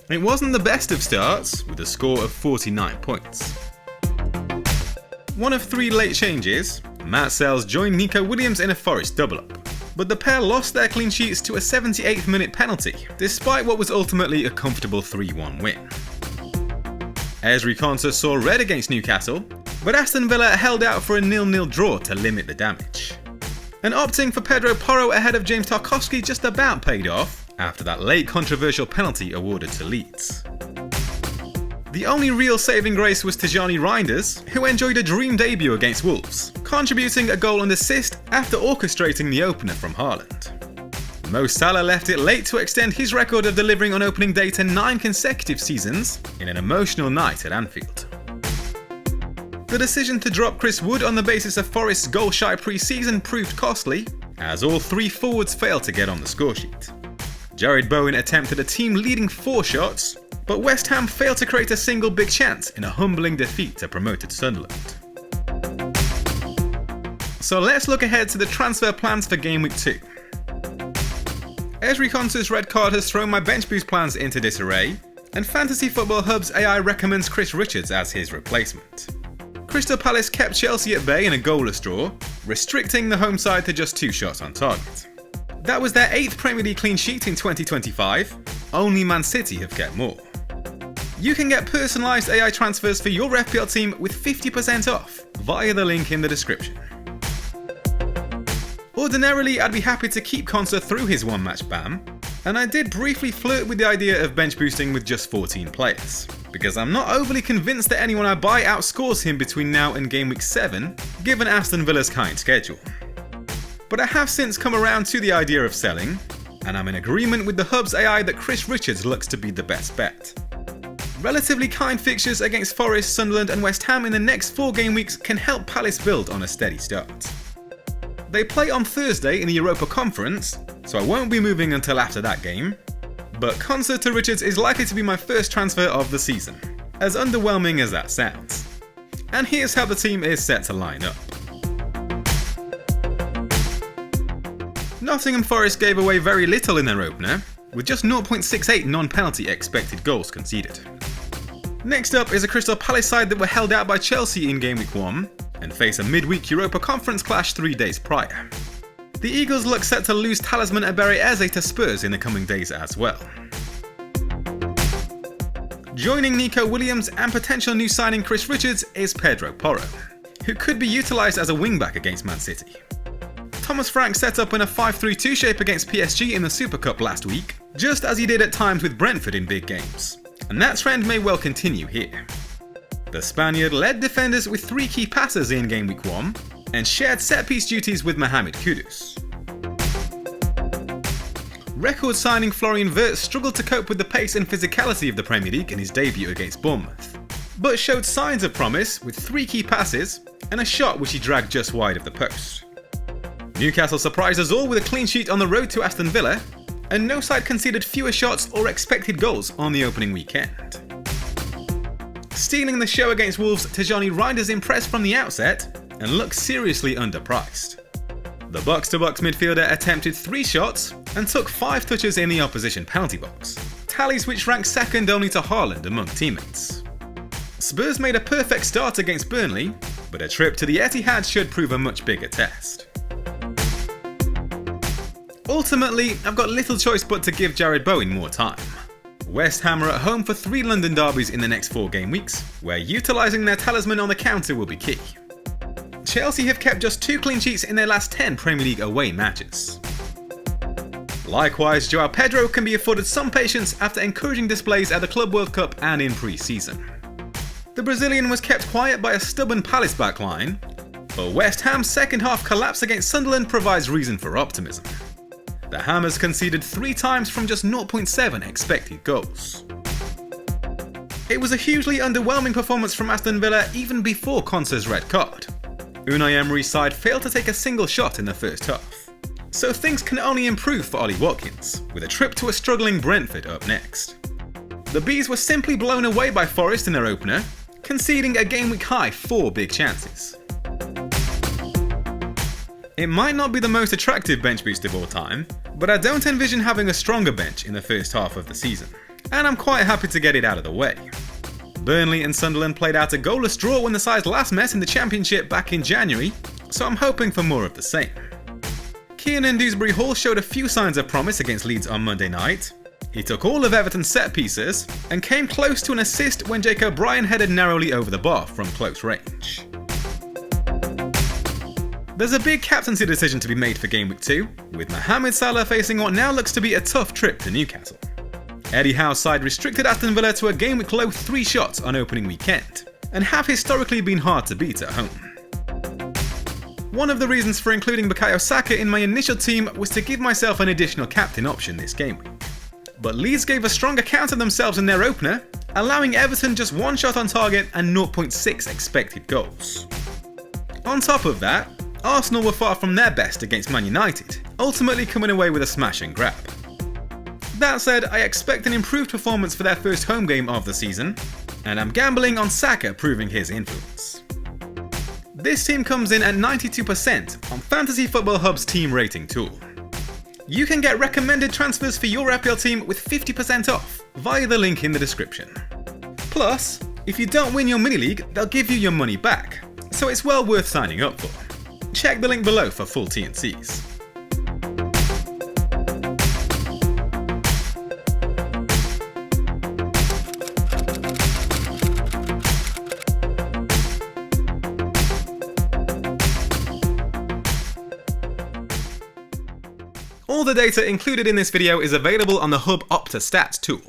It wasn't the best of starts, with a score of 49 points. One of 3 late changes, Matt Sells joined Nico Williams in a Forest double-up, but the pair lost their clean sheets to a 78th minute penalty, despite what was ultimately a comfortable 3-1 win. Ezri Konsa saw red against Newcastle, but Aston Villa held out for a 0-0 draw to limit the damage. And opting for Pedro Porro ahead of James Tarkowski just about paid off, after that late controversial penalty awarded to Leeds. The only real saving grace was Tijani Reinders, who enjoyed a dream debut against Wolves, contributing a goal and assist after orchestrating the opener from Haaland. Mohamed Salah left it late to extend his record of delivering on opening day to 9 consecutive seasons in an emotional night at Anfield. The decision to drop Chris Wood on the basis of Forest's goal-shy pre-season proved costly, as all 3 forwards failed to get on the scoresheet. Jared Bowen attempted a team-leading 4 shots, but West Ham failed to create a single big chance in a humbling defeat to promoted Sunderland. So let's look ahead to the transfer plans for Gameweek 2. Ezri Konsa's red card has thrown my bench boost plans into disarray, and Fantasy Football Hub's AI recommends Chris Richards as his replacement. Crystal Palace kept Chelsea at bay in a goalless draw, restricting the home side to just 2 shots on target. That was their 8th Premier League clean sheet in 2025, only Man City have kept more. You can get personalised AI transfers for your FPL team with 50% off via the link in the description. Ordinarily, I'd be happy to keep Konsa through his one-match ban, and I did briefly flirt with the idea of bench boosting with just 14 players, because I'm not overly convinced that anyone I buy outscores him between now and Gameweek 7, given Aston Villa's kind schedule. But I have since come around to the idea of selling, and I'm in agreement with the Hub's AI that Chris Richards looks to be the best bet. Relatively kind fixtures against Forest, Sunderland and West Ham in the next 4 game weeks can help Palace build on a steady start. They play on Thursday in the Europa Conference, so I won't be moving until after that game, but Konsa to Richards is likely to be my first transfer of the season, as underwhelming as that sounds. And here's how the team is set to line up. Nottingham Forest gave away very little in their opener, with just 0.68 non-penalty expected goals conceded. Next up is a Crystal Palace side that were held out by Chelsea in Gameweek 1 and face a midweek Europa Conference clash 3 days prior. The Eagles look set to lose talisman Ebere Eze to Spurs in the coming days as well. Joining Nico Williams and potential new signing Chris Richards is Pedro Porro, who could be utilised as a wingback against Man City. Thomas Frank set up in a 5-3-2 shape against PSG in the Super Cup last week, just as he did at times with Brentford in big games, and that trend may well continue here. The Spaniard led defenders with 3 key passes in Gameweek 1 and shared set-piece duties with Mohamed Kudus. Record signing Florian Wirtz struggled to cope with the pace and physicality of the Premier League in his debut against Bournemouth, but showed signs of promise with 3 key passes and a shot which he dragged just wide of the post. Newcastle surprised us all with a clean sheet on the road to Aston Villa, and no side conceded fewer shots or expected goals on the opening weekend. Stealing the show against Wolves, Tijani Reinders impressed from the outset and looks seriously underpriced. The box-to-box midfielder attempted 3 shots and took 5 touches in the opposition penalty box, tallies which rank second only to Haaland among teammates. Spurs made a perfect start against Burnley, but a trip to the Etihad should prove a much bigger test. Ultimately, I've got little choice but to give Jared Bowen more time. West Ham are at home for 3 London derbies in the next 4 game weeks, where utilising their talisman on the counter will be key. Chelsea have kept just 2 clean sheets in their last 10 Premier League away matches. Likewise, Joao Pedro can be afforded some patience after encouraging displays at the Club World Cup and in pre-season. The Brazilian was kept quiet by a stubborn Palace backline, but West Ham's second half collapse against Sunderland provides reason for optimism. The Hammers conceded 3 times from just 0.7 expected goals. It was a hugely underwhelming performance from Aston Villa even before Konsa's red card. Unai Emery's side failed to take a single shot in the first half. So things can only improve for Ollie Watkins, with a trip to a struggling Brentford up next. The Bees were simply blown away by Forest in their opener, conceding a game-week high 4 big chances. It might not be the most attractive bench boost of all time, but I don't envision having a stronger bench in the first half of the season. and I'm quite happy to get it out of the way. Burnley and Sunderland played out a goalless draw when the sides last met in the Championship back in January, so I'm hoping for more of the same. Kiernan Dewsbury-Hall showed a few signs of promise against Leeds on Monday night. He took all of Everton's set pieces and came close to an assist when Jacob Bryan headed narrowly over the bar from close range. There's a big captaincy decision to be made for Gameweek 2, with Mohamed Salah facing what now looks to be a tough trip to Newcastle. Eddie Howe's side restricted Aston Villa to a Gameweek low 3 shots on opening weekend, and have historically been hard to beat at home. One of the reasons for including Bukayo Saka in my initial team was to give myself an additional captain option this game week. But Leeds gave a strong account of themselves in their opener, allowing Everton just 1 shot on target and 0.6 expected goals. On top of that, Arsenal were far from their best against Man United, ultimately coming away with a smash and grab. That said, I expect an improved performance for their first home game of the season, and I'm gambling on Saka proving his influence. This team comes in at 92% on Fantasy Football Hub's team rating tool. You can get recommended transfers for your FPL team with 50% off via the link in the description. Plus, if you don't win your mini-league, they'll give you your money back, so it's well worth signing up for. Check the link below for full T&Cs. All the data included in this video is available on the Hub Opta Stats tool.